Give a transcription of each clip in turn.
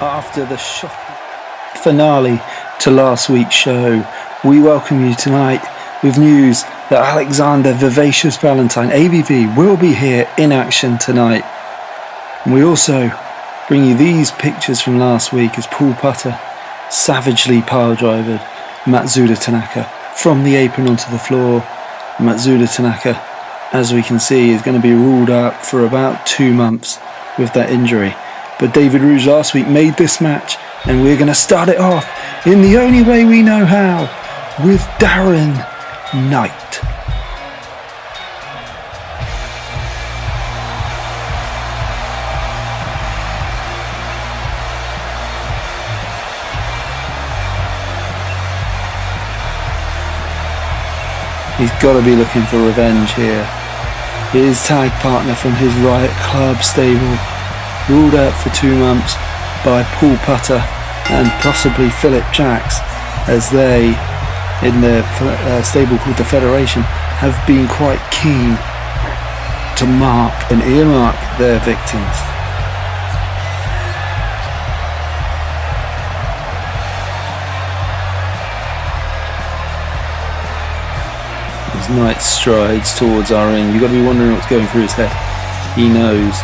After the shocking finale to last week's show, we welcome you tonight with news that Alexander Vivacious Valentine, AVV, will be here in action tonight. And we also bring you these pictures from last week as Paul Putter savagely pile-drivered Matsuda Tanaka from the apron onto the floor. Matsuda Tanaka, as we can see, is going to be ruled out for about 2 months with that injury. But David Rouge last week made this match, and we're going to start it off in the only way we know how, with Darren Night. He's got to be looking for revenge here. His tag partner from his Riot Club stable ruled out for 2 months by Paul Putter and possibly Philip Jacks, as they, in their stable called the Federation, have been quite keen to mark and earmark their victims. As Knight strides towards our ring, you've got to be wondering what's going through his head. He knows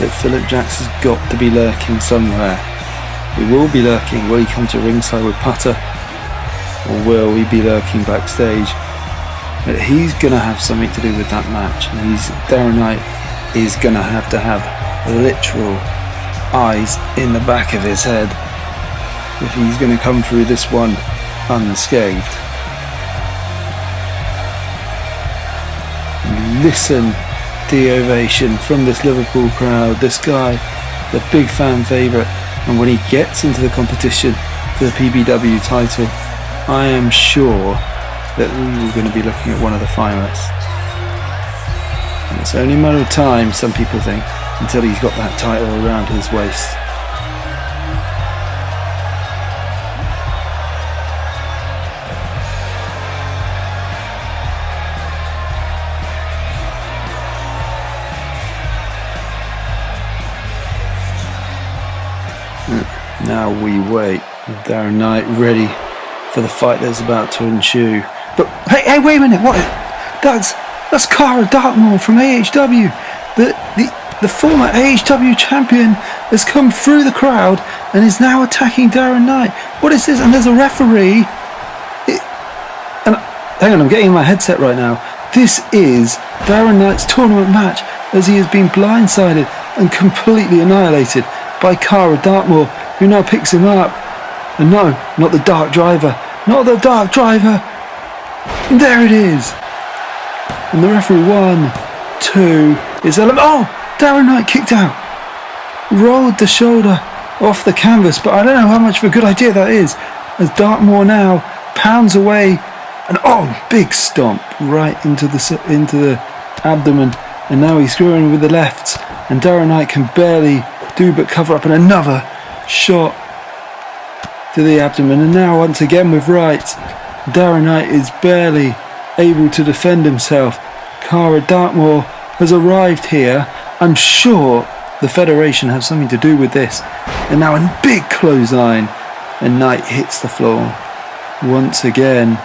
that Philip Jacks has got to be lurking somewhere. He will be lurking. Will he come to ringside with Putter, or will he be lurking backstage? But he's going to have something to do with that match, and Darren Night is going to have literal eyes in the back of his head if he's going to come through this one unscathed. Listen to the ovation from this Liverpool crowd. This guy, the big fan favourite, and when he gets into the competition for the PBW title, I am sure that we're going to be looking at one of the finalists. And it's only a matter of time, some people think, until he's got that title around his waist. Now we wait, with Darren Night ready for the fight that's about to ensue. But hey, wait a minute! What? That's Cara Dartmoor from AHW. The former AHW champion has come through the crowd and is now attacking Darren Night. What is this? And there's a referee. Hang on, I'm getting in my headset right now. This is Darren Knight's tournament match, as he has been blindsided and completely annihilated by Cara Dartmoor, who now picks him up. And no, not the Dark Driver. Not the Dark Driver. There it is. And the referee, 1, 2, is Darren Night kicked out. Rolled the shoulder off the canvas, but I don't know how much of a good idea that is, as Dartmoor now pounds away, and big stomp right into the abdomen, and now he's screwing with the lefts, and Darren Night can barely do but cover up, and another shot to the abdomen, and now once again with rights, Darren Night is barely able to defend himself. Cara Dartmoor has arrived here. I'm sure the Federation have something to do with this, and now a big clothesline, and Night hits the floor once again,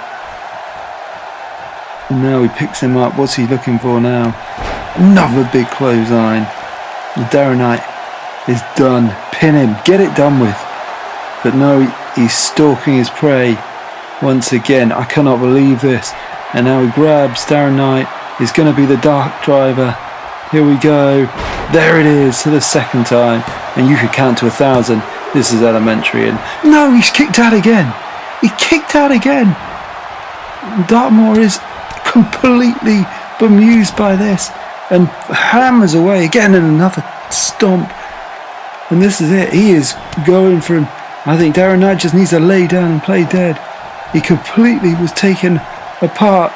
and now he picks him up. What's he looking for now? Another big clothesline, and Darren Night is done. Pin him, get it done with. But no, he's stalking his prey once again. I cannot believe this. And now he grabs Darren Night. It's going to be the Dark Driver. Here we go. There it is for the second time. And you could count to 1,000. This is elementary. And no, he's kicked out again. He kicked out again. Dartmoor is completely bemused by this and hammers away again, and another stomp. And this is it. He is going for him. I think Darren Night just needs to lay down and play dead. He completely was taken apart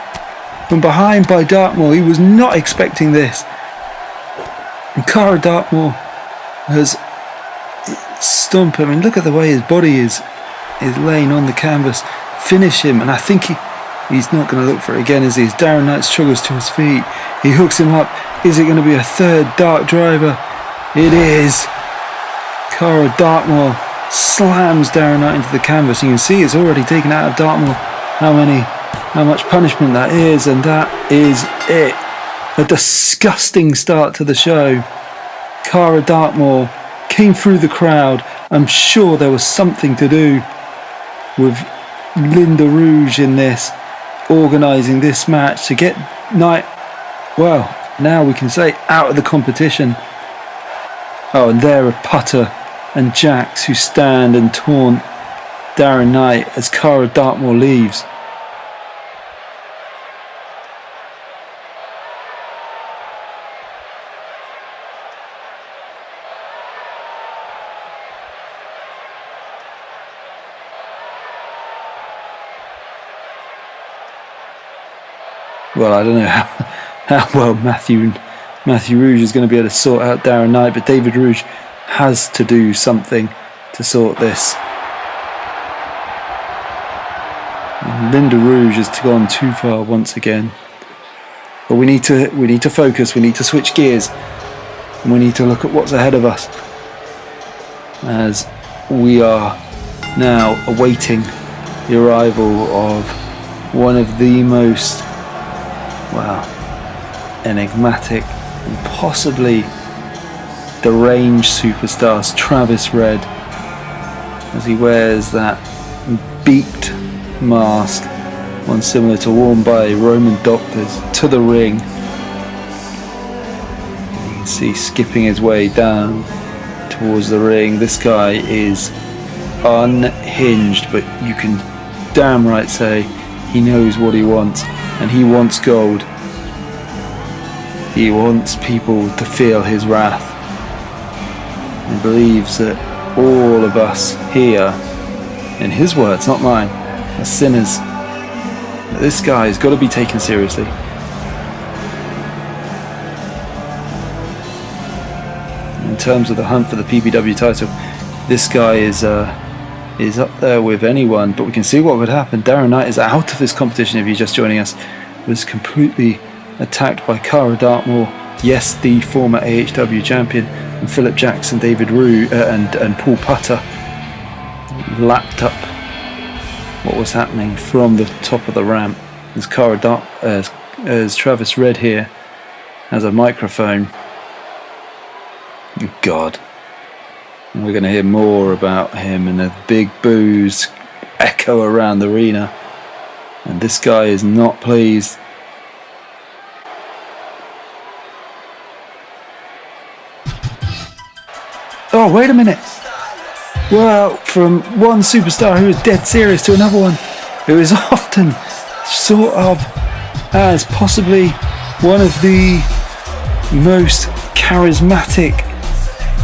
from behind by Dartmoor. He was not expecting this. And Cara Dartmoor has stomped him. And look at the way his body is laying on the canvas. Finish him. And I think he's not going to look for it again, as Darren Night struggles to his feet. He hooks him up. Is it going to be a third Dark Driver? It is. Cara Dartmoor slams Darren Night into the canvas. You can see it's already taken out of Dartmoor how much punishment that is, and that is it. A disgusting start to the show. Cara Dartmoor came through the crowd. I'm sure there was something to do with Linda Rouge in this, organising this match to get Knight, well, now we can say, out of the competition. Oh, and there are Putter and Jax who stand and taunt Darren Night as Cara Dartmoor leaves. Well, I don't know how well Matthew Rouge is going to be able to sort out Darren Night, but David Rouge has to do something to sort this. And Linda Rouge has gone too far once again. But we need to focus. We need to switch gears, and we need to look at what's ahead of us, as we are now awaiting the arrival of one of the most, well, enigmatic and possibly deranged superstars, Travis Red, as he wears that beaked mask, one similar to worn by Roman doctors, to the ring. You can see skipping his way down towards the ring. This guy is unhinged, but you can damn right say he knows what he wants, and he wants gold. He wants people to feel his wrath. He believes that all of us here, in his words, not mine, are sinners. That this guy has got to be taken seriously. In terms of the hunt for the PBW title, this guy is up there with anyone, but we can see what would happen. Darren Night is out of this competition if you're just joining us. Was completely attacked by Cara Dartmoor, yes, the former AHW champion, and Philip Jackson, David Rouge, and Paul Putter lapped up what was happening from the top of the ramp. As Travis Red here has a microphone. God. And we're going to hear more about him, and the big boos echo around the arena. And this guy is not pleased. Oh, wait a minute. Well, from one superstar who is dead serious to another one who is often sort of as possibly one of the most charismatic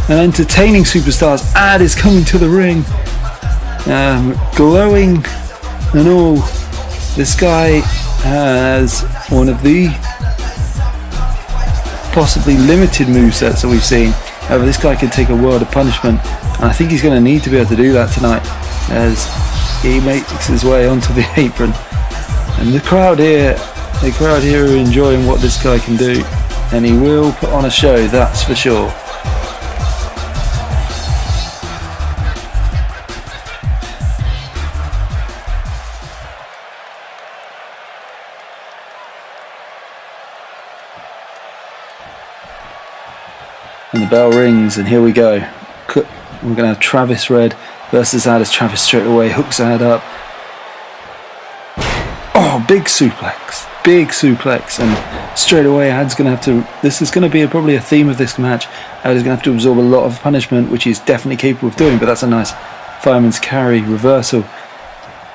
and entertaining superstars, Ad is coming to the ring, glowing and all. This guy has one of the possibly limited movesets that we've seen. However, this guy can take a world of punishment, and I think he's going to need to be able to do that tonight as he makes his way onto the apron. And the crowd here are enjoying what this guy can do, and he will put on a show, that's for sure. And the bell rings, and here we go. We're going to have Travis Red versus Ad, as Travis straight away hooks Ad up. Oh, big suplex, and straight away Ad's going to have to, this is going to be probably a theme of this match, Ad is going to have to absorb a lot of punishment, which he's definitely capable of doing, but that's a nice fireman's carry reversal,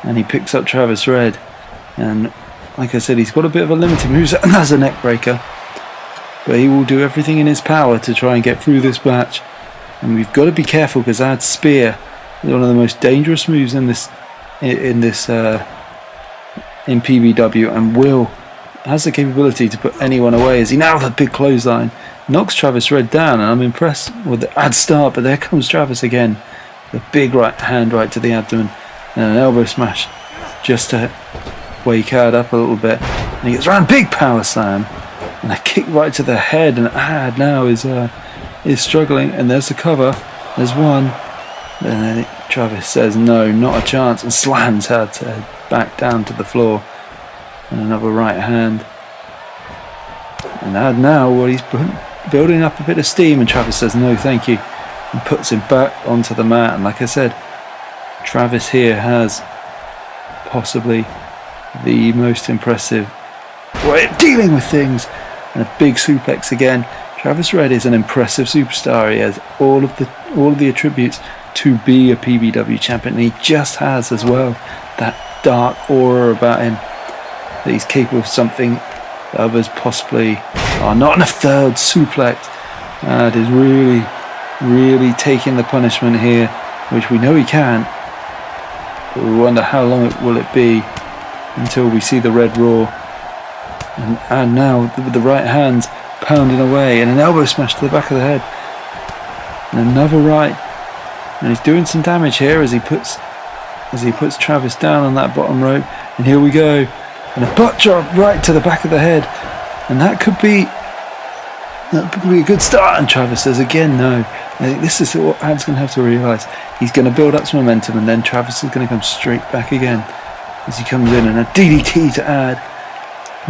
and he picks up Travis Red, and like I said, he's got a bit of a limited moveset, and that's a neck breaker. But he will do everything in his power to try and get through this match. And we've got to be careful, because Ad's spear is one of the most dangerous moves in PBW, and has the capability to put anyone away. As he now with a big clothesline knocks Travis Red down, and I'm impressed with the Ad start. But there comes Travis again, the big right hand right to the abdomen, and an elbow smash just to wake Ad up a little bit. And he gets around, big power slam. And a kick right to the head, and Ad now is struggling. And there's the cover. There's one. And then Travis says no, not a chance, and slams Had's head back down to the floor. And another right hand. And Had now, well, he's building up a bit of steam, and Travis says no thank you, and puts him back onto the mat. And like I said, Travis here has possibly the most impressive way of dealing with things. And a big suplex again. Travis Red is an impressive superstar. He has all of the attributes to be a PBW champion, and he just has as well that dark aura about him, that he's capable of something that others possibly are not. And a third suplex. That is really taking the punishment here, which we know he can, but we wonder how long will it be until we see the red raw. And now with the right hands pounding away, and an elbow smash to the back of the head, and another right, and he's doing some damage here as he puts Travis down on that bottom rope. And here we go, and a butt drop right to the back of the head, and that could be a good start. And Travis says again no. I think this is what Ad's going to have to realise. He's going to build up some momentum, and then Travis is going to come straight back again as he comes in, and a DDT to Ad,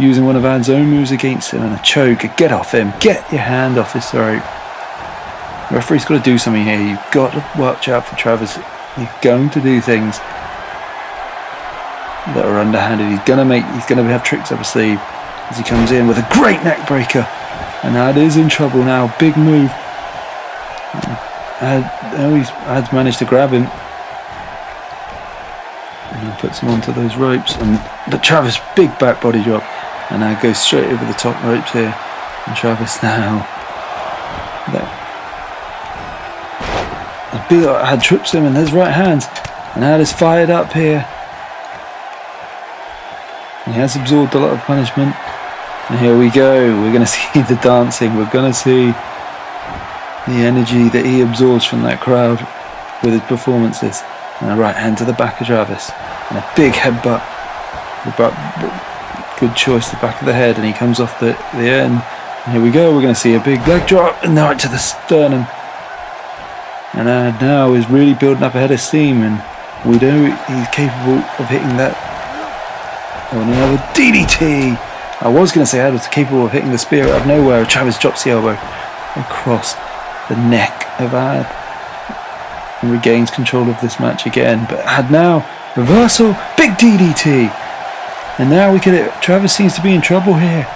using one of Ad's own moves against him, and a choke. Get off him, get your hand off his throat. The referee's got to do something here. You've got to watch out for Travis. He's going to do things that are underhanded. He's going to have tricks up his sleeve as he comes in with a great neck breaker. And Ad is in trouble now. Big move. Ad's managed to grab him, and he puts him onto those ropes. But Travis, big back body drop, and now goes straight over the top ropes here. And Travis now, Ad trips him, and there's right hands, and Ad is fired up here. He has absorbed a lot of punishment. And here we go. We're going to see the dancing. We're going to see the energy that he absorbs from that crowd with his performances. And a right hand to the back of Travis, and a big headbutt. Good choice, the back of the head, and he comes off the end. And here we go. We're going to see a big leg drop, and right to the sternum. And now is really building up a head of steam, and we know he's capable of hitting that. Oh, and another DDT. I was going to say Ad was capable of hitting the spear out of nowhere. Travis drops the elbow across the neck of Ad and regains control of this match again. But Ad now, reversal, big DDT. And now we get it. Travis seems to be in trouble here.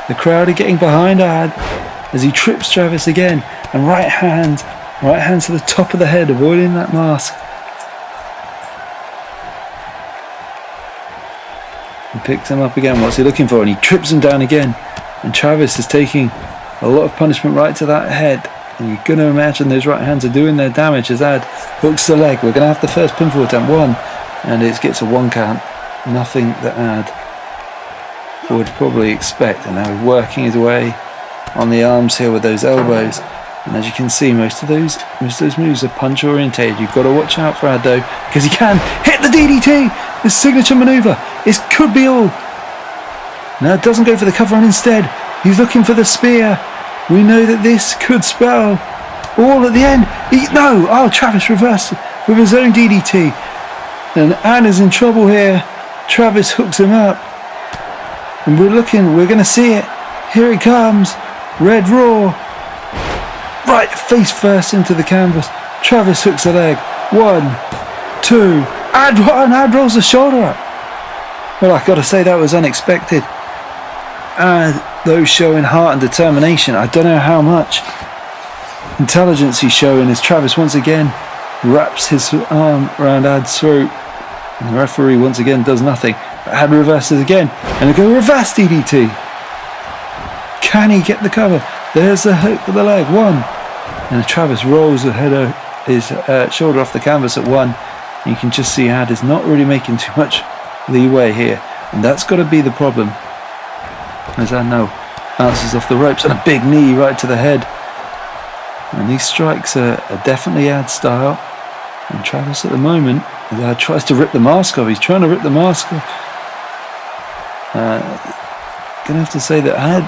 The crowd are getting behind Ad as he trips Travis again. And right hand to the top of the head, avoiding that mask. He picks him up again. What's he looking for? And he trips him down again. And Travis is taking a lot of punishment right to that head. And you're going to imagine those right hands are doing their damage as Ad hooks the leg. We're going to have the first pinfall attempt. One. And it gets a 1 count. Nothing that Ad would probably expect. And now he's working his way on the arms here with those elbows. And as you can see, most of those moves are punch orientated. You've got to watch out for Ad though, because he can hit the DDT. His signature maneuver. It could be all. Now it doesn't go for the cover, and instead he's looking for the spear. We know that this could spell all at the end. Travis reversed with his own DDT. And Ad is in trouble here. Travis hooks him up. And we're going to see it. Here it comes. Red Raw. Right, face first into the canvas. Travis hooks the leg. 1, 2. Ad rolls the shoulder up. Well, I've got to say that was unexpected. Those showing heart and determination. I don't know how much intelligence he's showing as Travis once again wraps his arm around Ad's throat. And the referee once again does nothing. But Ad reverses again. And they go reverse DDT. Can he get the cover? There's the hook for the leg. 1. And Travis rolls his shoulder off the canvas at 1. And you can just see Ad is not really making too much leeway here. And that's got to be the problem. As Ad now bounces off the ropes, and a big knee right to the head. And these strikes are definitely Ad style. And Travis at the moment, as Ad tries to rip the mask off, he's trying to rip the mask off. Gonna have to say that Ad,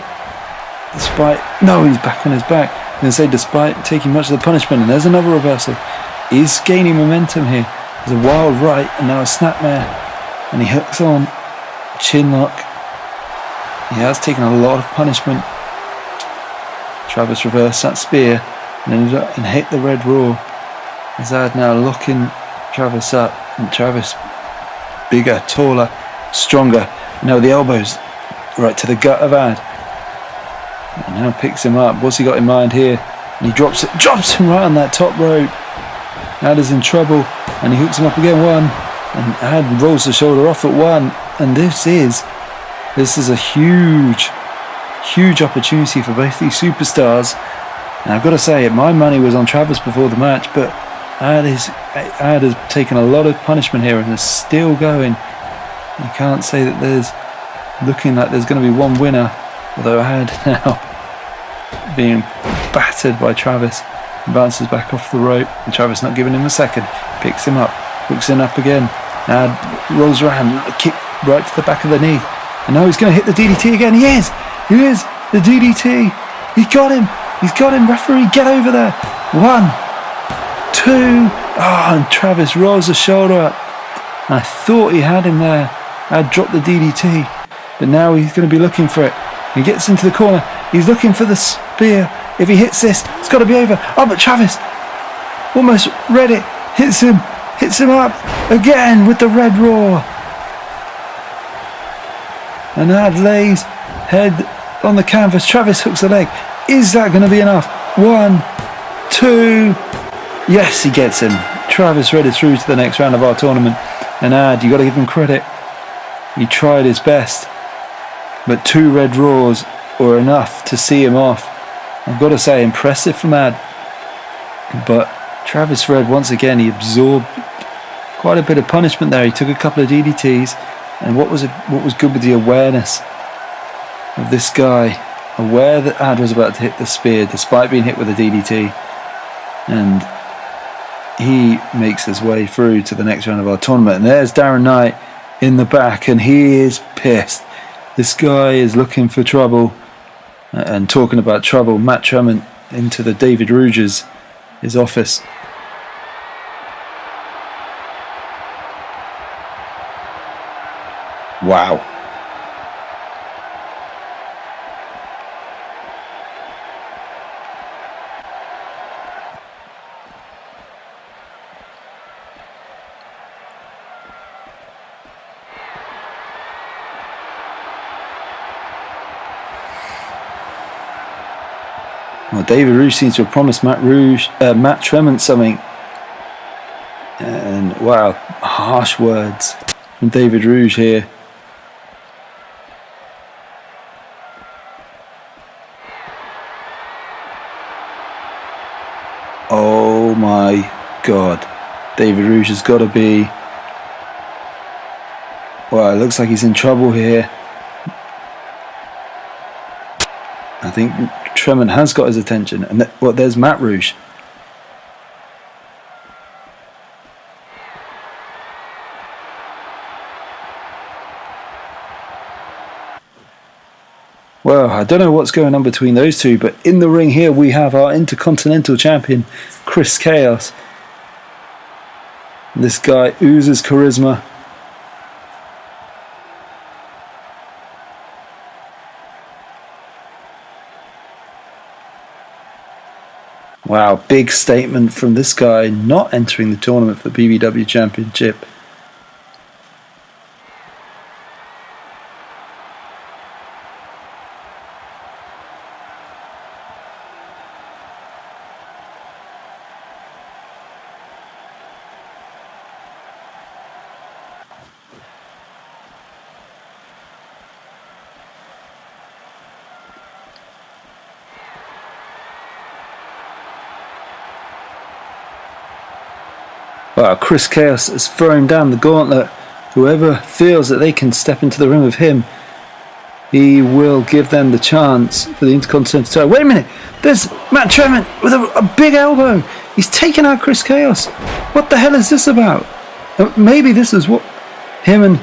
he's back on his back. I'm going to say despite taking much of the punishment, and there's another reversal. is gaining momentum here. There's a wild right and now a snapmare, and he hooks on chin lock. He has taken a lot of punishment. Travis reversed that spear and hit the red raw. Azad now locking Travis up, and Travis bigger, taller, stronger. Now the elbows right to the gut of Ad, and now picks him up. What's he got in mind here? And he drops him right on that top rope. Ad is in trouble, and he hooks him up again. One, and Ad rolls the shoulder off at one. And this is a huge opportunity for both these superstars. And I've got to say, my money was on Travis before the match, but Ad has taken a lot of punishment here and is still going. You can't say that there's looking like there's going to be one winner, although Ad now being battered by Travis, bounces back off the rope, and Travis not giving him a second, picks him up, hooks him up again. Ad rolls around, kick right to the back of the knee, and now he's going to hit the DDT again. He is the DDT. He's got him. Referee, get over there. 1, 2. And Travis rolls the shoulder up. I thought he had him there. Ad dropped the DDT, but now he's going to be looking for it. He gets into the corner. He's looking for the spear. If he hits this, it's got to be over. Oh, but Travis almost read it. Hits him up again with the red raw. And Ad lays head on the canvas. Travis hooks the leg. Is that going to be enough? 1, 2. Yes, he gets him. Travis read it through to the next round of our tournament. And Ad, you got to give him credit. He tried his best, but 2 red raws were enough to see him off. I've got to say, impressive from Ad. But Travis Red, once again, he absorbed quite a bit of punishment there. He took a couple of DDTs, and what was good with the awareness of this guy, aware that Ad was about to hit the spear despite being hit with a DDT, and he makes his way through to the next round of our tournament. And there's Darren Night in the back, and he is pissed. This guy is looking for trouble. And talking about trouble, Matt Tremont into the David Rouge's his office. Wow. Well, David Rouge seems to have promised Matt Tremont something. And wow, harsh words from David Rouge here. Oh my God. David Rouge has got to be... Well, it looks like he's in trouble here. I think Tremont has got his attention, and there's Matt Rouge. Well, I don't know what's going on between those two, but in the ring here we have our Intercontinental Champion Kris Khaos. This guy oozes charisma. Wow, big statement from this guy not entering the tournament for the PBW Championship. Well, Kris Khaos has thrown down the gauntlet. Whoever feels that they can step into the ring with him, he will give them the chance for the Intercontinental title. Wait a minute, there's Matt Tremont with a big elbow. He's taken out Kris Khaos. What the hell is this about? Maybe this is what him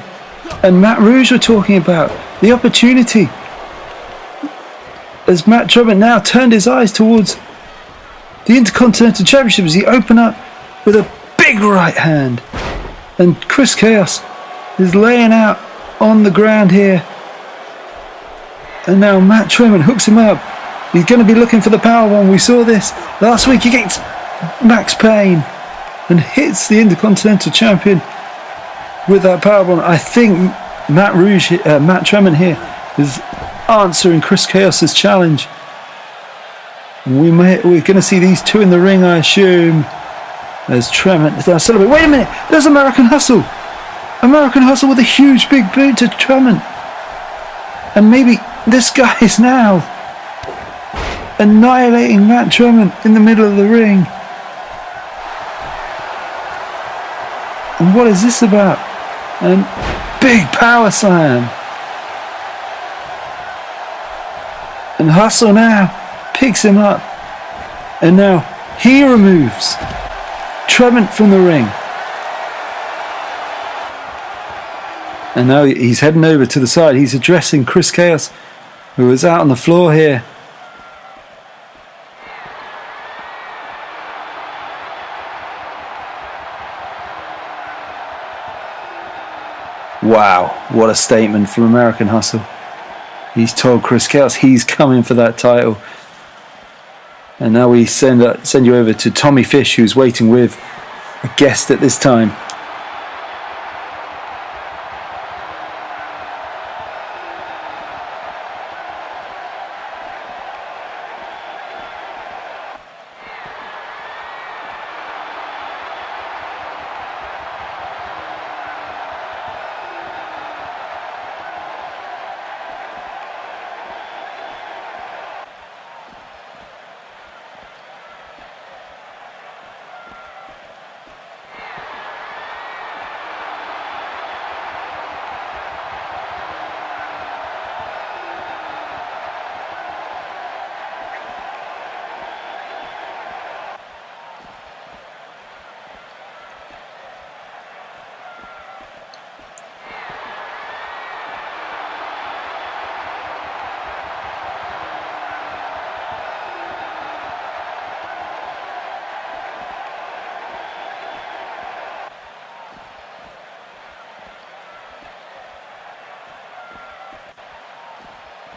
and Matt Rouge were talking about. The opportunity. As Matt Tremont now turned his eyes towards the Intercontinental Championship, as he opened up with a big right hand. And Kris Khaos is laying out on the ground here. And now Matt Tremont hooks him up. He's going to be looking for the powerbomb. We saw this last week against Max Payne and hits the Intercontinental Champion with that powerbomb. I think Matt Tremont here is answering Kris Khaos' challenge. We're going to see these two in the ring, I assume. There's Tremont. Celebrate. Wait a minute. There's American Hustle. American Hustle with a huge big boot to Tremont. And maybe this guy is now annihilating Matt Tremont in the middle of the ring. And what is this about? And big power slam. And Hustle now picks him up. And now he removes Tremont from the ring. And now he's heading over to the side. He's addressing Kris Khaos, who is out on the floor here. Wow, what a statement from American Hustle. He's told Kris Khaos he's coming for that title. And now we send you over to Tommy Fish, who's waiting with a guest at this time.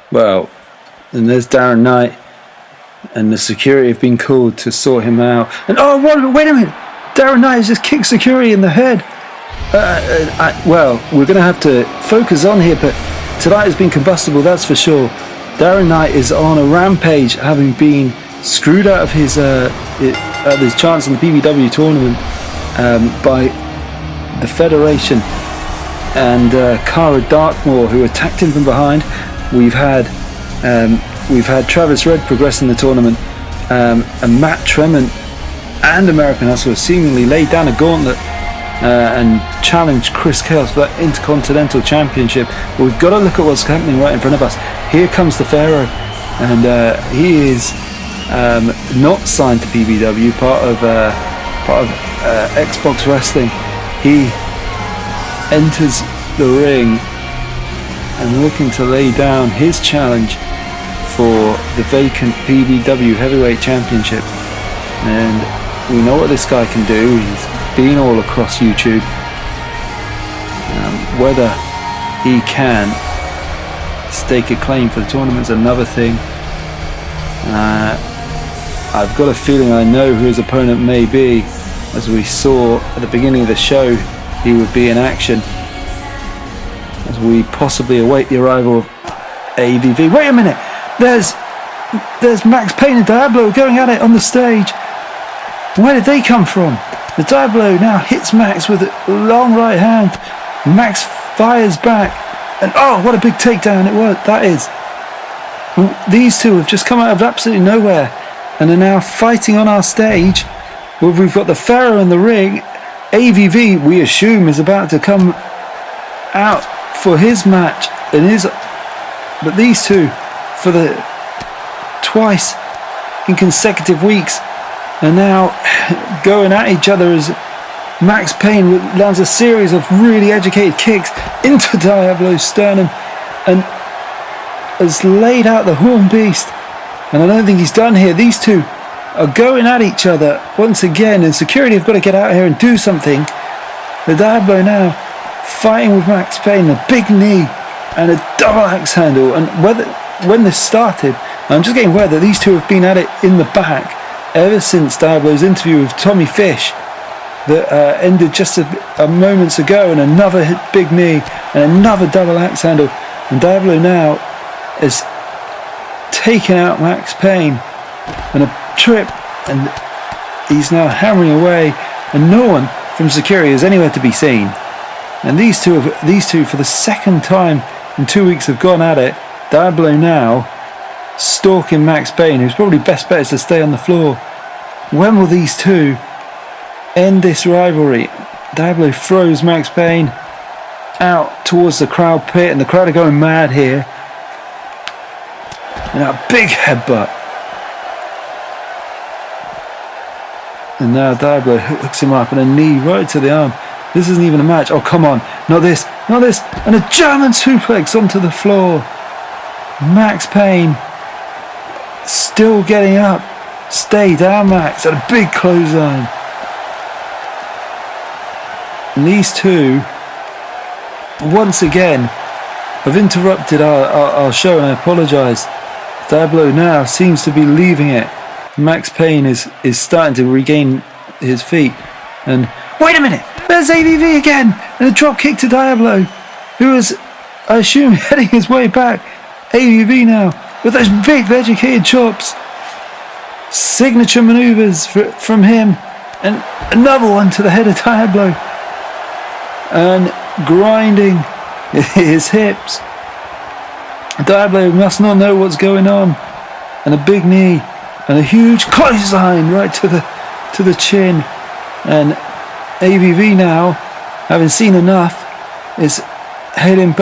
Well, and there's Darren Night, and the security have been called to sort him out. And oh, wait a minute! Darren Night has just kicked security in the head. Well, we're going to have to focus on here, but tonight has been combustible, that's for sure. Darren Night is on a rampage, having been screwed out of his chance in the PBW tournament by the Federation and Cara Darkmoor, who attacked him from behind. We've had Travis Red progress in the tournament, and Matt Tremont and American Hustle seemingly laid down a gauntlet and challenged Kris Khaos for that Intercontinental Championship. But we've got to look at what's happening right in front of us. Here comes the Pharaoh, and he is not signed to PBW, part of Xbox Wrestling. He enters the ring and looking to lay down his challenge for the vacant PBW Heavyweight Championship. And we know what this guy can do. He's been all across YouTube. Whether he can stake a claim for the tournament is another thing. I've got a feeling I know who his opponent may be. As we saw at the beginning of the show, he would be in action as we possibly await the arrival of AVV. Wait a minute! There's Max Payne and Diablo going at it on the stage. Where did they come from? The Diablo now hits Max with a long right hand. Max fires back, and oh, what a big takedown it was! That is. Well, these two have just come out of absolutely nowhere and are now fighting on our stage. Well, we've got the Pharaoh in the ring. AVV, we assume, is about to come out for his match, but these two, for the twice in consecutive weeks, are now going at each other as Max Payne lands a series of really educated kicks into Diablo's sternum and has laid out the Horn Beast. And I don't think he's done here. These two are going at each other once again, and security have got to get out here and do something. The Diablo now fighting with Max Payne, a big knee and a double axe handle. And when this started, I'm just getting word that these two have been at it in the back ever since Diablo's interview with Tommy Fish that ended just a moments ago, and another big knee and another double axe handle. And Diablo now is taking out Max Payne and a trip, and he's now hammering away, and no one from security is anywhere to be seen. And these two for the second time in 2 weeks have gone at it. Diablo now stalking Max Payne, whose probably best bet is to stay on the floor. When will these two end this rivalry? Diablo throws Max Payne out towards the crowd pit, and the crowd are going mad here. And a big headbutt. And now Diablo hooks him up, and a knee right to the arm. This isn't even a match. Oh, come on. Not this. Not this. And a German suplex onto the floor. Max Payne still getting up. Stay down, Max. And a big clothesline. And these two, once again, have interrupted our show, and I apologise. Diablo now seems to be leaving it. Max Payne is starting to regain his feet. And wait a minute, there's AVV again, and a drop kick to Diablo, who is, I assume, heading his way back. AVV now with those big educated chops, signature manoeuvres from him, and another one to the head of Diablo, and grinding his hips. Diablo must not know what's going on, and a big knee and a huge clothesline right to the chin. And AVV now, having seen enough, is heading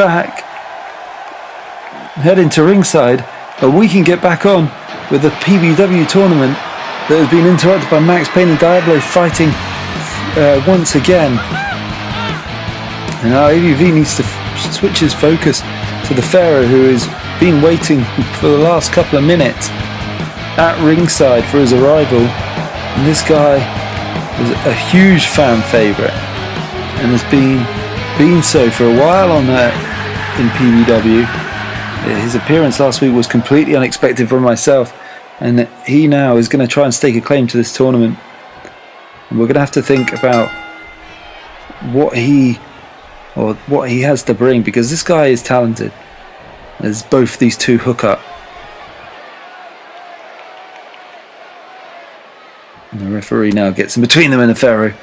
to ringside, but we can get back on with the PBW tournament that has been interrupted by Max Payne and Diablo fighting once again. And now AVV needs to switch his focus to the Pharaoh, who has been waiting for the last couple of minutes at ringside for his arrival. And this guy is a huge fan favourite and has been so for a while on in PBW. His appearance last week was completely unexpected for myself, and he now is going to try and stake a claim to this tournament. And we're going to have to think about what he has to bring, because this guy is talented, as both these two hook up. And the referee now gets in between them and the Pharaoh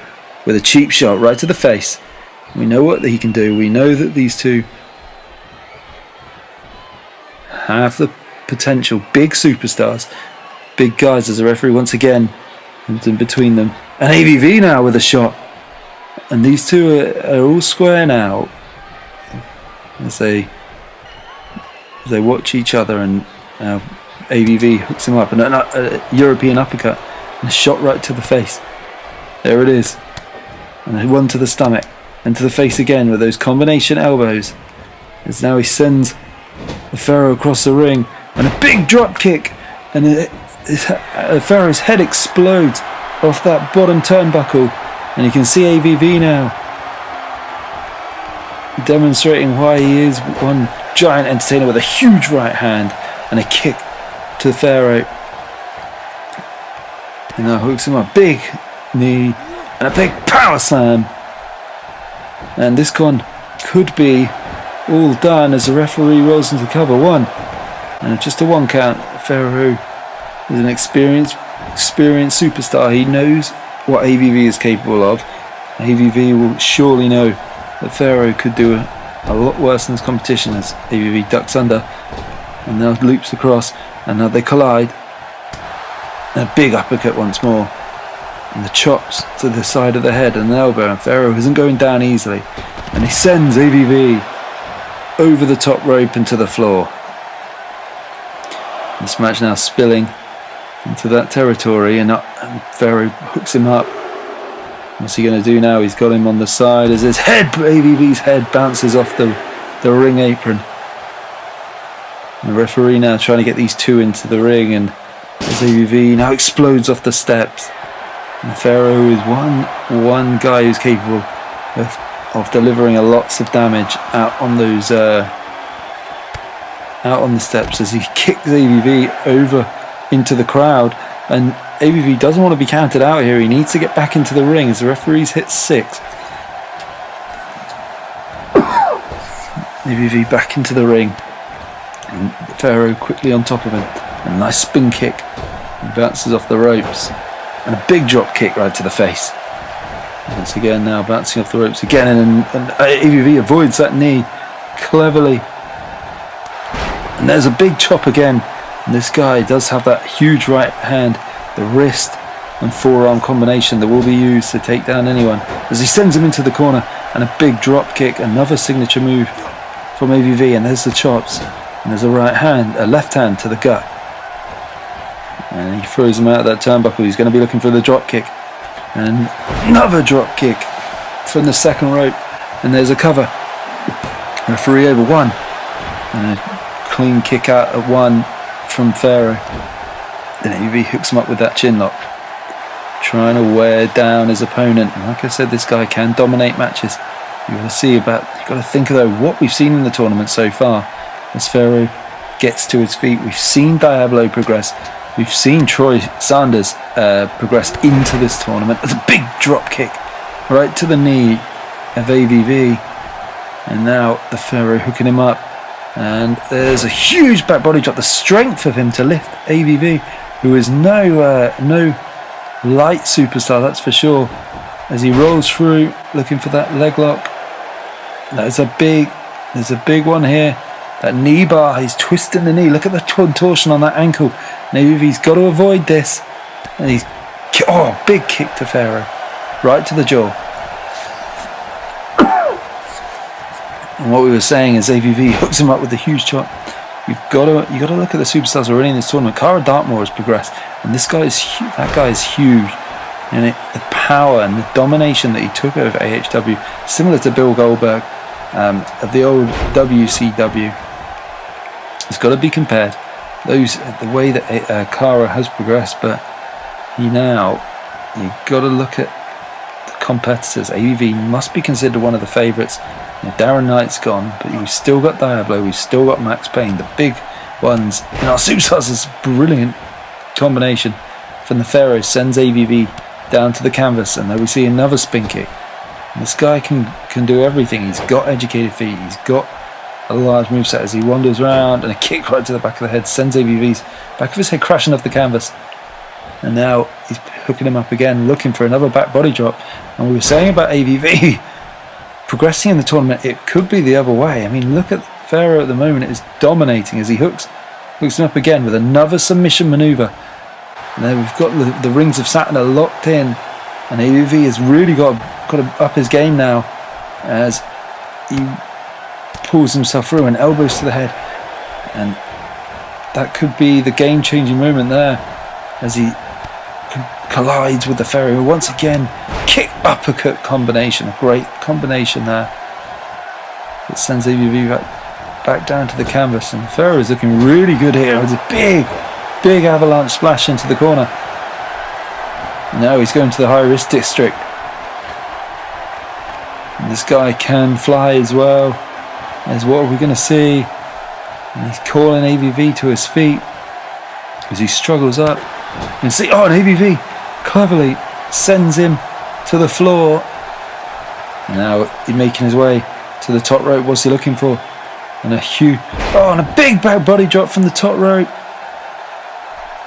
with a cheap shot right to the face. We know what he can do. We know that these two have the potential. Big superstars, big guys, as the referee once again is in between them. And AVV now with a shot. And these two are all square now as they watch each other. And AVV hooks him up, and a European uppercut and a shot right to the face. There it is. And one to the stomach and to the face again with those combination elbows. As now he sends the Pharaoh across the ring, and a big drop kick, and the Pharaoh's head explodes off that bottom turnbuckle. And you can see AVV now demonstrating why he is one giant entertainer, with a huge right hand and a kick to the Pharaoh. And now hooks him up, big knee and a big power slam. And this one could be all done as the referee rolls into cover one. And just a one count. Pharaoh is an experienced superstar. He knows what AVV is capable of. AVV will surely know that Pharaoh could do a lot worse in this competition, as AVV ducks under and now loops across, and now they collide. And a big uppercut once more, and the chops to the side of the head and the elbow, and Pharaoh isn't going down easily, and he sends AVV over the top rope and to the floor. This match now spilling into that territory, and Pharaoh hooks him up. What's he going to do now? He's got him on the side as his head, AVV's head, bounces off the ring apron. And the referee now trying to get these two into the ring, and as ABV now explodes off the steps. And Pharaoh is one guy who's capable of delivering lots of damage out on those out on the steps as he kicks ABV over into the crowd. And ABV doesn't want to be counted out here. He needs to get back into the ring as the referees hit 6. ABV back into the ring. And Pharaoh quickly on top of him. A nice spin kick. He bounces off the ropes. And a big drop kick right to the face. Once again now bouncing off the ropes again. And ABV avoids that knee cleverly. And there's a big chop again. And this guy does have that huge right hand, the wrist and forearm combination that will be used to take down anyone. As he sends him into the corner, and a big drop kick, another signature move from ABV. And there's the chops. And there's a left hand to the gut. And he throws him out of that turnbuckle. He's going to be looking for the drop kick. And another drop kick from the second rope. And there's a cover. Referee over 1. And a clean kick out at 1 from Pharaoh. Then ABV hooks him up with that chin lock, trying to wear down his opponent. And like I said, this guy can dominate matches. You've got to think of what we've seen in the tournament so far. As Pharaoh gets to his feet, we've seen Diablo progress. We've seen Troy Sanders progress into this tournament. There's a big drop kick right to the knee of ABV. And now the Pharaoh hooking him up. And there's a huge back body drop. The strength of him to lift ABV, who is no light superstar, that's for sure. As he rolls through, looking for that leg lock. There's a big one here. That knee bar, he's twisting the knee. Look at the contortion on that ankle. And ABV's got to avoid this. And big kick to Pharaoh, right to the jaw. And what we were saying is ABV hooks him up with a huge chop. You got to look at the superstars already in this tournament. Cara Dartmoor has progressed, and that guy is huge. And the power and the domination that he took over AHW, similar to Bill Goldberg of the old WCW, has got to be compared. The way that Cara has progressed, but you've got to look at the competitors. ABV must be considered one of the favourites. Darren Knight's gone, but we've still got Diablo, we've still got Max Payne, the big ones. And our superstars is a brilliant combination. From the Pharaoh sends ABV down to the canvas, and then we see another spin kick. And this guy can do everything. He's got educated feet, he's got a large moveset as he wanders around, and a kick right to the back of the head sends ABV's back of his head crashing off the canvas. And now he's hooking him up again, looking for another back body drop. And we were saying about ABV progressing in the tournament, it could be the other way. I mean, look at Pharaoh at the moment, is dominating as he hooks him up again with another submission maneuver. And then we've got the rings of Saturn are locked in, and ABV has really got to up his game now as he pulls himself through and elbows to the head. And that could be the game-changing moment there as he collides with the Pharaoh, who once again kick uppercut combination, a great combination there. It sends ABV back down to the canvas, and Pharaoh is looking really good here. It's a big avalanche splash into the corner. Now he's going to the high risk district. And this guy can fly as well. As what are we going to see? And he's calling ABV to his feet as he struggles up. And see, and ABV cleverly sends him to the floor. And now he's making his way to the top rope. What's he looking for? And and a big back body drop from the top rope.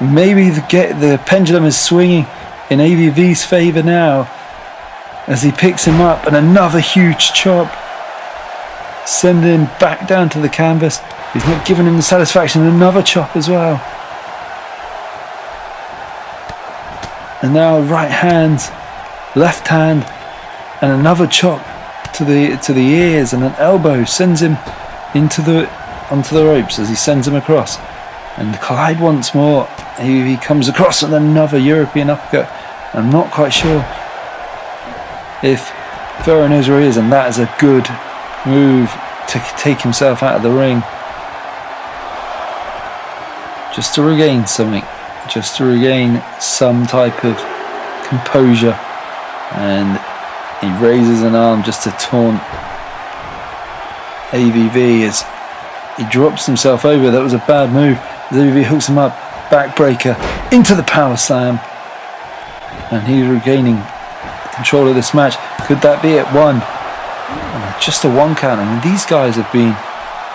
Maybe the pendulum is swinging in ABV's favour now as he picks him up, and another huge chop, sending him back down to the canvas. He's not giving him the satisfaction. Another chop as well. And now right hand, left hand, and another chop to the ears, and an elbow sends him onto the ropes as he sends him across. And collide once more. He comes across with another European uppercut. I'm not quite sure if Pharaoh knows where he is, and that is a good move to take himself out of the ring, just to regain something. just to regain some type of composure, and he raises an arm just to taunt AVV as he drops himself over. That was a bad move. As AVV hooks him up, backbreaker into the power slam, and he's regaining control of this match. Could that be it? One. And just a one count. I mean, these guys have been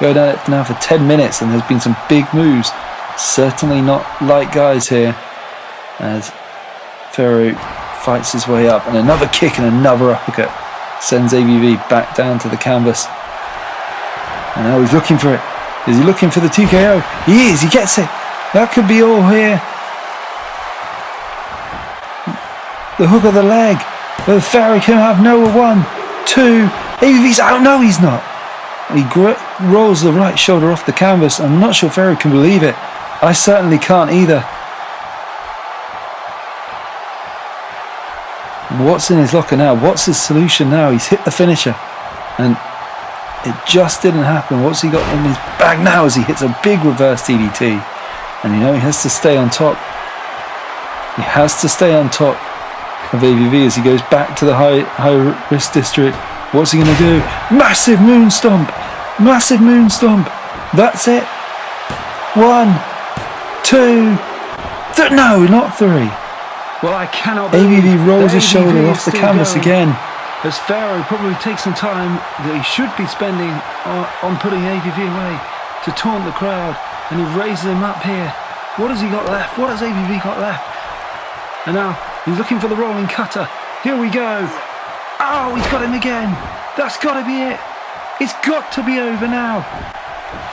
going at it now for 10 minutes, and there's been some big moves. Certainly not light guys here, as Pharaoh fights his way up, and another kick and another uppercut sends AVV back down to the canvas. And now he's looking for it. Is he looking for the TKO? He is. He gets it. That could be all here. The hook of the leg. But Pharaoh can have no 1, 2. AVV's out. No, he's not. He rolls the right shoulder off the canvas. I'm not sure Pharaoh can believe it. I certainly can't either. What's in his locker now? What's his solution now? He's hit the finisher, and it just didn't happen. What's he got in his bag now as he hits a big reverse DDT? And you know, he has to stay on top. He has to stay on top of AVV as he goes back to the high risk district. What's he going to do? Massive moon stomp. Massive moon stomp. That's it. 1, 2, 3. No, not 3. Well, I cannot AVV rolls his shoulder off the canvas again. As Pharaoh probably takes some time that he should be spending on putting AVV away to taunt the crowd, and he raises him up here. What has he got left? What has AVV got left? And now he's looking for the rolling cutter. Here we go. Oh, he's got him again. That's got to be it. It's got to be over now.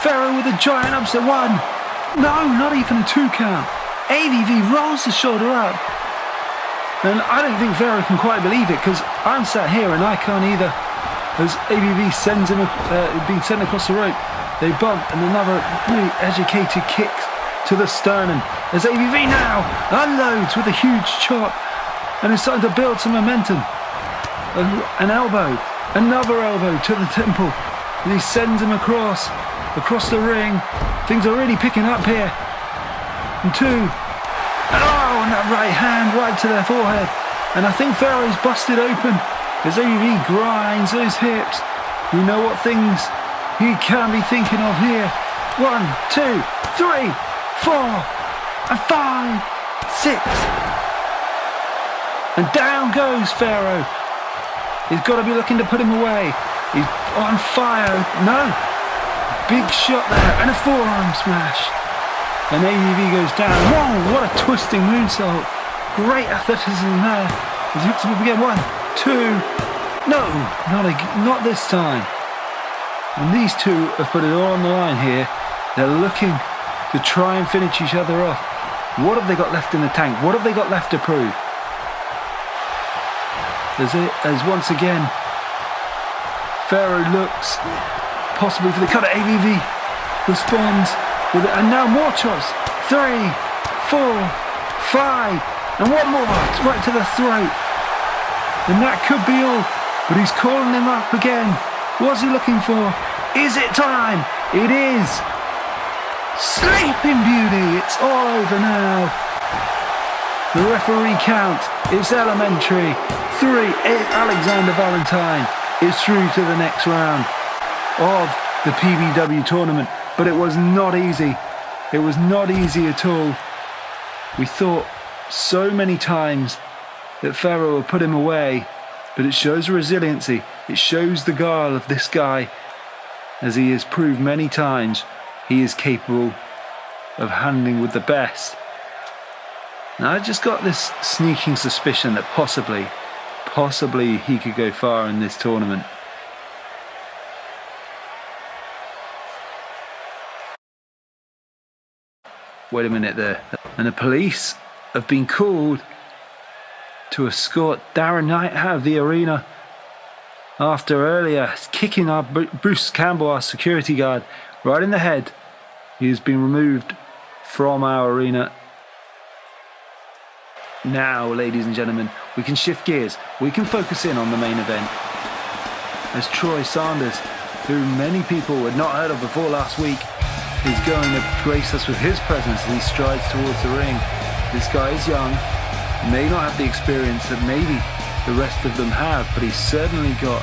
Pharaoh with a giant upset. 1. No, not even a 2 count. AVV rolls the shoulder up. And I don't think Pharaoh can quite believe it, because I'm sat here and I can't either. As AVV sends him, being sent across the rope, they bump, and another really educated kick to the sternum. As AVV now unloads with a huge chop, and is starting to build some momentum. An elbow, another elbow to the temple, and he sends him across the ring. Things are really picking up here. And 2. And that right hand right to their forehead. And I think Pharaoh's busted open as AVV grinds those hips. You know what things he can be thinking of here. 1, 2, 3, 4, and 5, 6. And down goes Pharaoh. He's got to be looking to put him away. He's on fire. No. Big shot there. And a forearm smash. And AVV goes down. Whoa, what a twisting moonsault. Great athleticism there. As he hooks him up again. 1, 2. No, not this time. And these two have put it all on the line here. They're looking to try and finish each other off. What have they got left in the tank? What have they got left to prove? As once again, Pharaoh looks possibly for the cutter. AVV responds. And now more chops. 3, 4, 5, and 1 more right to the throat. And that could be all, but he's calling him up again. What's he looking for? Is it time? It is. Sleeping Beauty. It's all over now. The referee count is elementary. 3. Alexander Valentine is through to the next round of the PBW tournament. But it was not easy. It was not easy at all. We thought so many times that Pharaoh would put him away, but it shows resiliency. It shows the guile of this guy, as he has proved many times he is capable of handling with the best. Now I just got this sneaking suspicion that possibly he could go far in this tournament. Wait a minute there. And the police have been called to escort Darren Night out of the arena after earlier kicking our Bruce Campbell, our security guard, right in the head. He has been removed from our arena. Now, ladies and gentlemen, we can shift gears. We can focus in on the main event. As Troy Sanders, who many people had not heard of before last week, is going to grace us with his presence as he strides towards the ring. This guy is young, may not have the experience that maybe the rest of them have, but he's certainly got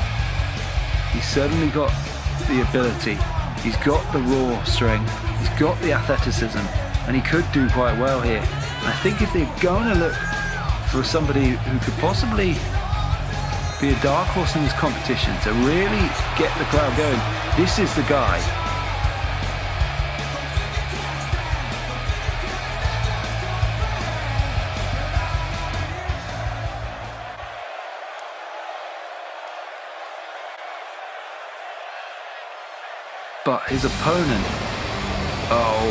the ability. He's got the raw strength, he's got the athleticism, and he could do quite well here. And I think if they're going to look for somebody who could possibly be a dark horse in this competition to really get the crowd going, this is the guy. But his opponent, oh,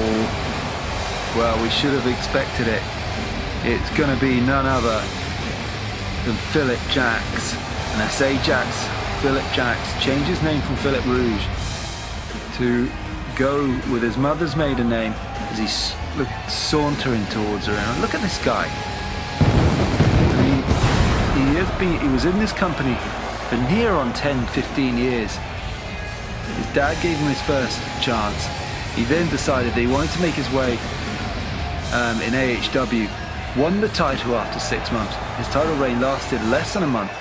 well, we should have expected it. It's going to be none other than Philip Jacks. And I say Jacks, Philip Jacks, changed his name from Philip Rouge to go with his mother's maiden name as he's sauntering towards her. And look at this guy. He was in this company for near on 10, 15 years. His dad gave him his first chance. He then decided that he wanted to make his way in AHW. Won the title after 6 months. His title reign lasted less than a month.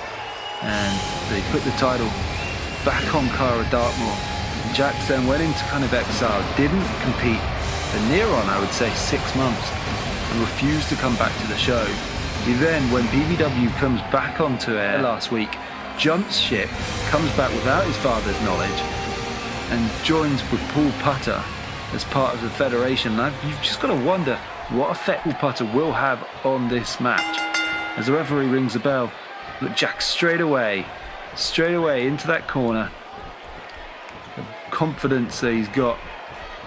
And they put the title back on Cara Dartmoor. And Jacks then went into kind of exile. Didn't compete for near on, I would say, 6 months. And refused to come back to the show. He then, when PBW comes back onto air last week, jumps ship, comes back without his father's knowledge, and joins with Paul Putter as part of the federation. And you've just got to wonder what effect Paul Putter will have on this match. As the referee rings the bell, look, Jack straight away into that corner. The confidence that he's got,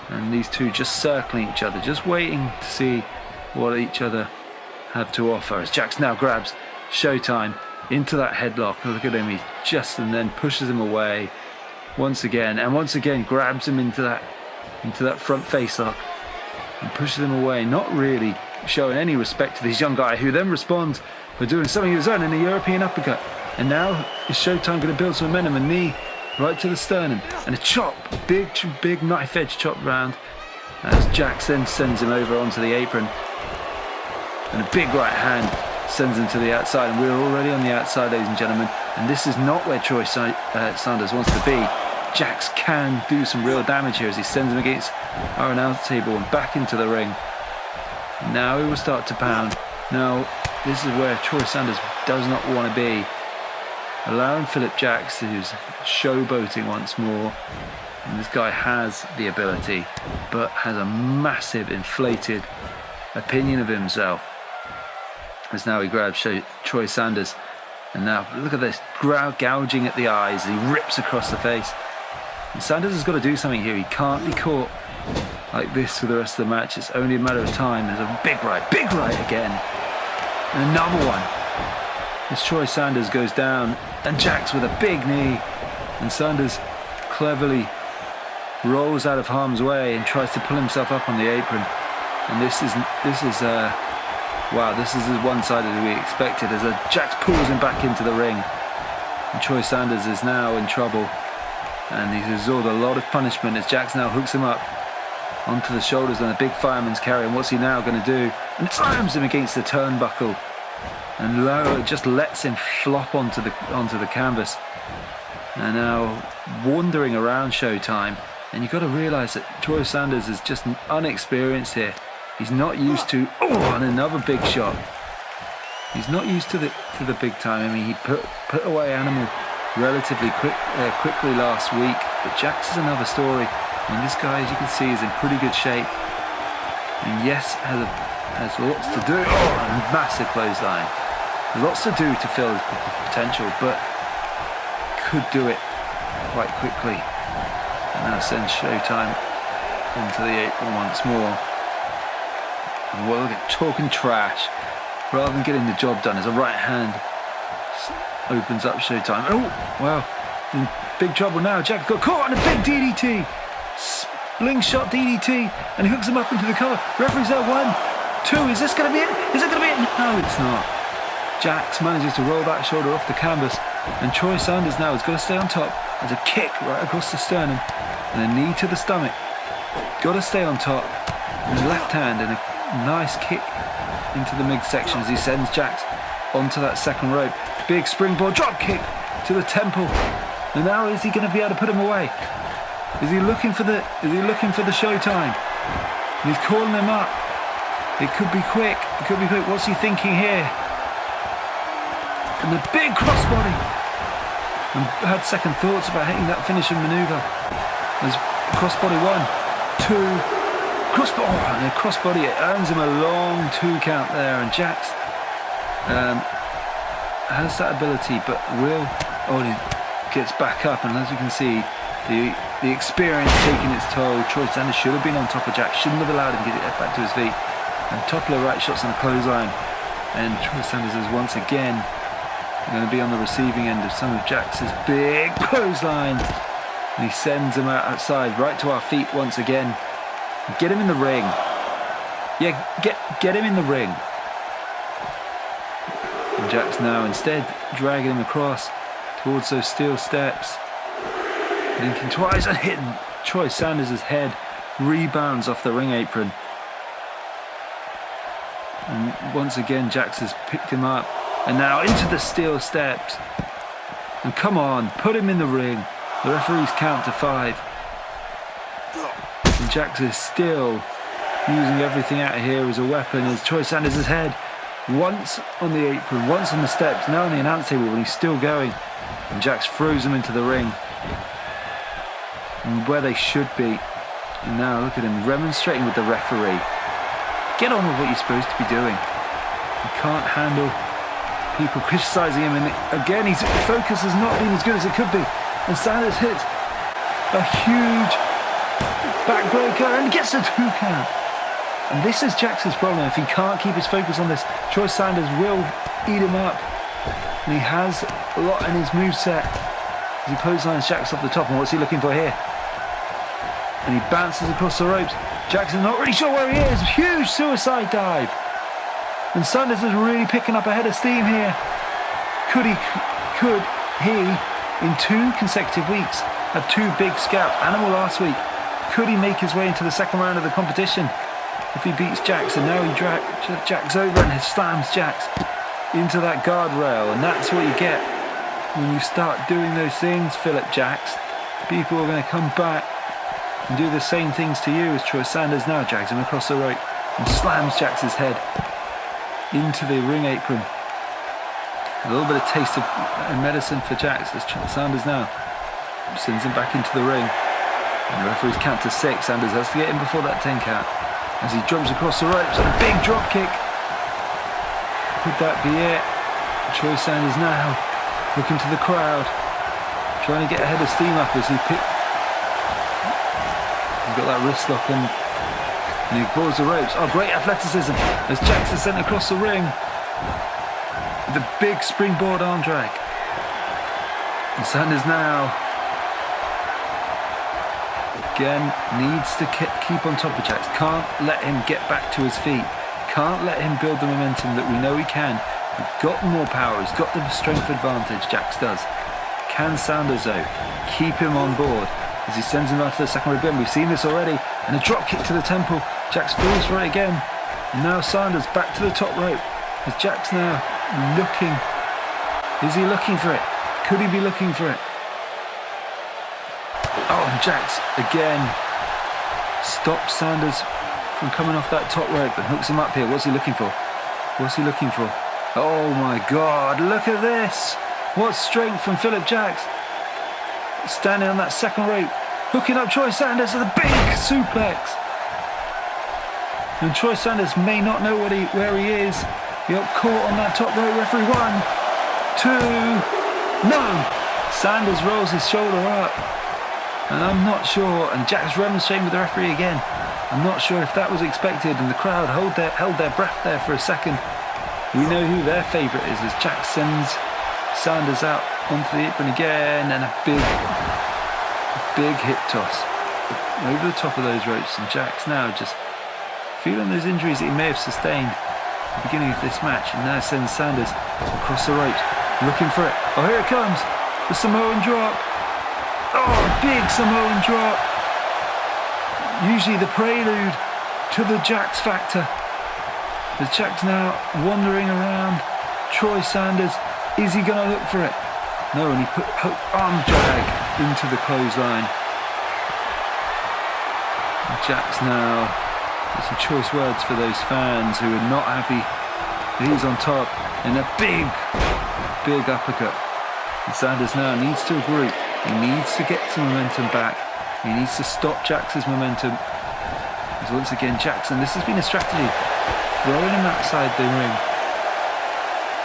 and these two just circling each other, just waiting to see what each other have to offer. As Jax now grabs Showtime into that headlock. Look at him, he just and then pushes him away. Once again grabs him into that front face lock and pushes him away, not really showing any respect to this young guy, who then responds by doing something of his own in a European uppercut. And now is Showtime going to build some momentum? A knee right to the sternum and a chop, big knife edge chop round, as Jax then sends him over onto the apron, and a big right hand sends him to the outside. And we're already on the outside, ladies and gentlemen, and this is not where Troy Sanders wants to be. Jax can do some real damage here as he sends him against our announce table and back into the ring. Now he will start to pound. Now this is where Troy Sanders does not want to be, allowing Philip Jacks, who's showboating once more. And this guy has the ability, but has a massive inflated opinion of himself. As now he grabs Troy Sanders, and now look at this, gouging at the eyes. He rips across the face. And Sanders has got to do something here. He can't be caught like this for the rest of the match. It's only a matter of time. There's a big right again. And another one. As Troy Sanders goes down, and Jax with a big knee. And Sanders cleverly rolls out of harm's way and tries to pull himself up on the apron. And this is as one-sided as we expected, as Jax pulls him back into the ring. And Troy Sanders is now in trouble. And he's absorbed a lot of punishment as Jax now hooks him up onto the shoulders on a big fireman's carry. And what's he now going to do? And slams him against the turnbuckle. And Lowe just lets him flop onto the canvas. And now wandering around Showtime. And you've got to realise that Troy Sanders is just unexperienced here. He's not used to, and another big shot. He's not used to the big time. I mean, he put away Animal relatively quickly last week, but Jax is another story. I mean, this guy, as you can see, is in pretty good shape. And yes, has lots to do. And massive clothesline. Lots to do to fill his potential, but could do it quite quickly. And now sends Showtime into the apron once more. And we'll get talking trash rather than getting the job done as a right hand opens up Showtime. Oh, wow. In big trouble now. Jack got caught on a big DDT. Slingshot DDT. And he hooks him up into the cover. Referee's there. 1, 2. Is this going to be it? Is it going to be it? No, it's not. Jax manages to roll that shoulder off the canvas. And Troy Sanders now has got to stay on top. There's a kick right across the sternum. And a knee to the stomach. Got to stay on top. And a left hand and a nice kick into the midsection as he sends Jax onto that second rope. Big springboard drop kick to the temple. And now is he going to be able to put him away? Is he looking for the showtime? And he's calling him up. It could be quick. It could be quick. What's he thinking here? And the big crossbody. And had second thoughts about hitting that finishing maneuver. There's crossbody 1, 2, crossbody. Oh, and the crossbody, it earns him a long 2 count there. And Jax has that ability, but he gets back up. And as you can see, the experience taking its toll. Troy Sanders should have been on top of Jax. Shouldn't have allowed him to get back to his feet. And toppler right shots on a clothesline. And Troy Sanders is once again going to be on the receiving end of some of Jax's big clotheslines. And he sends him outside, right to our feet once again. Get him in the ring. Yeah, get him in the ring. And Jax now instead dragging him across towards those steel steps. Linking twice and hitting Troy Sanders' head. Rebounds off the ring apron. And once again Jax has picked him up. And now into the steel steps. And come on, put him in the ring. The referees count to 5. And Jax is still using everything out here as a weapon as Troy Sanders' head. Once on the apron, once on the steps, now on the announce table when he's still going. And Jax throws him into the ring. And where they should be. And now look at him remonstrating with the referee. Get on with what you're supposed to be doing. You can't handle people criticising him, and again his focus has not been as good as it could be. And Sanders hits a huge backbreaker and gets a 2 count. And this is Jax's problem. If he can't keep his focus on this, Troy Sanders will eat him up. And he has a lot in his moveset as he clotheslines Jax off the top. And what's he looking for here? And he bounces across the ropes. Jackson not really sure where he is. Huge suicide dive. And Sanders is really picking up a head of steam here. Could he, in 2 consecutive weeks, have 2 big scalps? Animal last week. Could he make his way into the second round of the competition if he beats Jax? And now he drags Jax over and slams Jax into that guardrail. And that's what you get when you start doing those things, Philip Jax. People are going to come back and do the same things to you as Troy Sanders now drags him across the rope and slams Jax's head into the ring apron. A little bit of taste of medicine for Jax as Sanders now sends him back into the ring. And the referees count to 6. Sanders has to get in before that 10 count as he jumps across the ropes and a big drop kick. Could that be it? Troy Sanders now looking to the crowd, trying to get a head of steam up as he's got that wrist lock and he ignores the ropes. Oh, great athleticism as Jax is sent across the ring with a big springboard arm drag. And Sanders now again needs to keep on top of Jax. Can't let him get back to his feet. Can't let him build the momentum that we know he can. He's got more power. He's got the strength advantage. Jax does. Can Sanders though keep him on board as he sends him out to the second rope again? We've seen this already. And a drop kick to the temple. Jax falls for it again. And now Sanders back to the top rope. Is Jax now looking? Is he looking for it? Could he be looking for it? Oh, and Jax again stops Sanders from coming off that top rope and hooks him up here. What's he looking for? What's he looking for? Oh my God, look at this. What strength from Philip Jax. Standing on that second rope, hooking up Troy Sanders with a big suplex. And Troy Sanders may not know where he is. He got caught on that top rope. Referee 1, 2, no! Sanders rolls his shoulder up. And I'm not sure, and Jax remonstrating with the referee again. I'm not sure if that was expected, and the crowd held their breath there for a second. We know who their favourite is as Jax sends Sanders out onto the apron again, and a big hip toss over the top of those ropes. And Jax now just feeling those injuries that he may have sustained at the beginning of this match, and now sends Sanders across the ropes, looking for it. Oh, here it comes, the Samoan drop. Oh, big Samoan drop. Usually the prelude to the Jax factor. As Jack's now wandering around Troy Sanders. Is he going to look for it? No, and he put arm drag into the clothesline. And Jack's now got some choice words for those fans who are not happy that he's on top in a big uppercut. And Sanders now needs to regroup. He needs to get some momentum back. He needs to stop Jax's momentum. As once again, Jackson, this has been a strategy. Throwing him outside the ring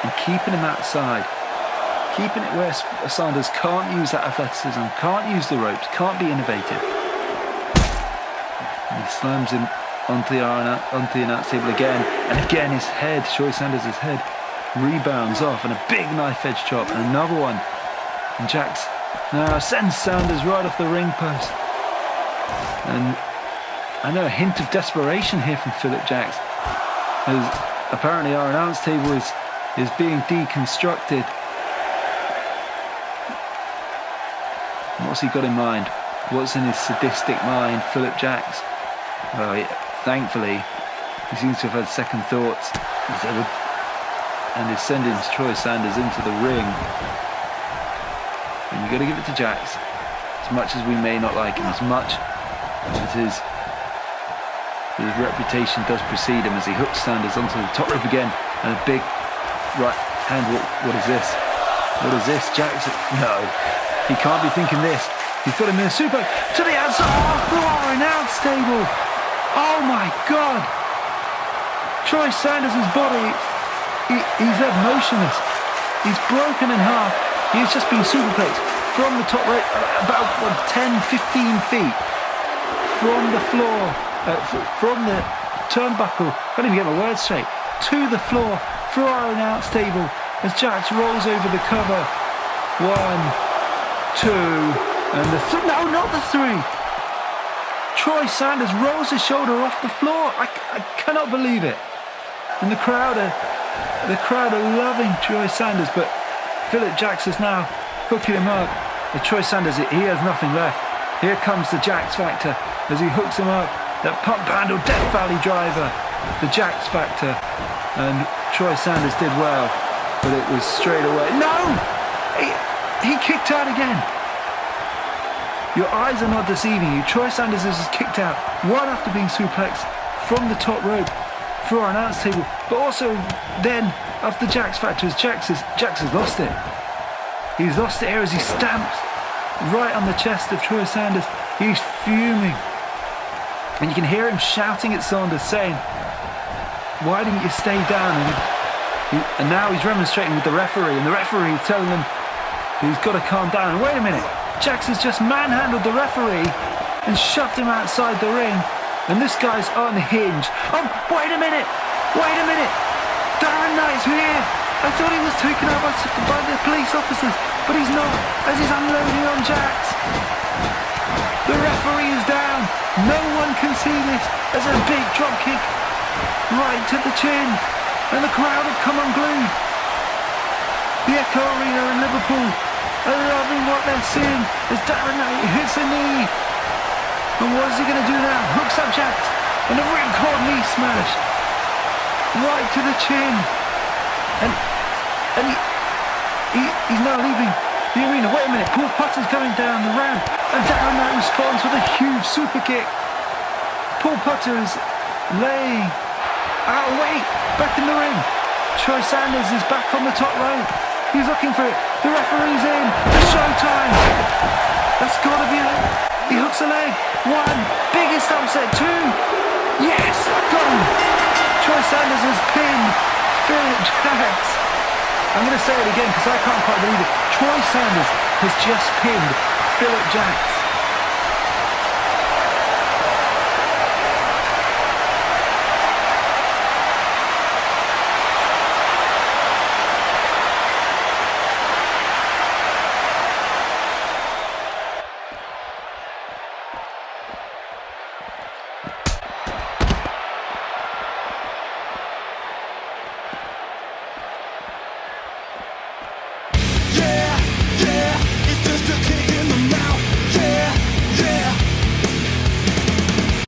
and keeping him outside. Keeping it where Sanders can't use that athleticism, can't use the ropes, can't be innovative. And he slams him onto the announce table again. And again his head, Troy Sanders' head, rebounds off. And a big knife edge chop. And another one. And Jax now sends Sanders right off the ring post. And I know a hint of desperation here from Philip Jax. As apparently our announce table is being deconstructed. What's he got in mind? What's in his sadistic mind, Philip Jax? Well, thankfully, he seems to have had second thoughts and is sending Troy Sanders into the ring. And you've got to give it to Jax. As much as we may not like him, as much as his reputation does precede him, as he hooks Sanders onto the top rope again, and a big right hand. What is this? What is this? Jax? No. He can't be thinking this. He's got him in a super to the outside. Oh, through our announce table. Oh my God. Troy Sanders' body, he's left motionless. He's broken in half. He's just been superplexed from the top rope, about 10, 15 feet from the floor, from the turnbuckle. Can't even get my words straight. To the floor, through our announce table, as Jax rolls over the cover. 1, 2, and no, not the 3. Troy Sanders rolls his shoulder off the floor. I cannot believe it. And the crowd are loving Troy Sanders, but Philip Jax is now hooking him up. The Troy Sanders, he has nothing left. Here comes the Jax Factor as he hooks him up. That pump handle Death Valley driver, the Jax Factor, and Troy Sanders did well, but it was straight away. No! He kicked out again. Your eyes are not deceiving you. Troy Sanders is kicked out right after being suplexed from the top rope through our announce table, but also then after Jax Factor, as Jax has lost it. He's lost it here as he stamps right on the chest of Troy Sanders. He's fuming. And you can hear him shouting at Sanders saying, "Why didn't you stay down?" And now he's remonstrating with the referee, and the referee is telling him he's got to calm down. And wait a minute, Jax has just manhandled the referee and shoved him outside the ring. And this guy's unhinged. Oh, wait a minute! Darren Knight's here! I thought he was taken out by the police officers, but he's not, as he's unloading on Jax. The referee is down. No one can see this. There's a big drop kick right to the chin. And the crowd have come unglued. The Echo Arena in Liverpool are loving what they're seeing as Darren Knight hits a knee. And what is he going to do now? Hooks up Jax and a ripcord knee smash right to the chin. And he's now leaving the arena. Wait a minute, Paul Putter's coming down the ramp and Darren Knight responds with a huge super kick. Paul Putter is laying out of weight back in the ring. Troy Sanders is back on the top rope. He's looking for it. The referee's in. The showtime. That's got to be it. He hooks a leg. 1. Biggest upset. 2. Yes. Got him. Troy Sanders has pinned Philip Jax. I'm going to say it again because I can't quite believe it. Troy Sanders has just pinned Philip Jax.